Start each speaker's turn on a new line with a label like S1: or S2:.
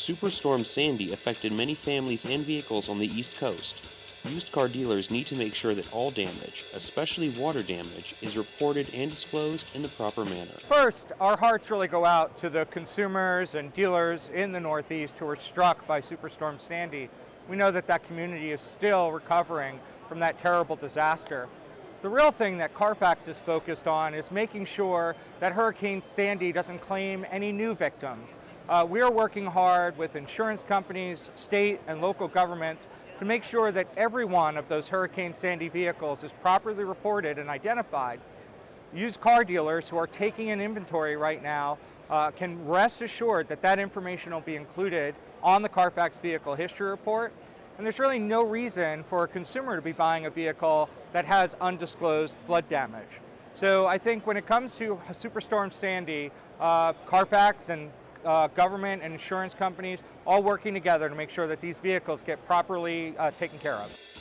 S1: Superstorm Sandy affected many families and vehicles on the East Coast. Used car dealers need to make sure that all damage, especially water damage, is reported and disclosed in the proper manner.
S2: First, our hearts really go out to the consumers and dealers in the Northeast who were struck by Superstorm Sandy. We know that that community is still recovering from that terrible disaster. The real thing that Carfax is focused on is making sure that Hurricane Sandy doesn't claim any new victims. We are working hard with insurance companies, state and local governments to make sure that every one of those Hurricane Sandy vehicles is properly reported and identified. Used car dealers who are taking an inventory right now can rest assured that that information will be included on the Carfax Vehicle History Report. And there's really no reason for a consumer to be buying a vehicle that has undisclosed flood damage. So I think when it comes to Superstorm Sandy, Carfax and government and insurance companies all working together to make sure that these vehicles get properly taken care of.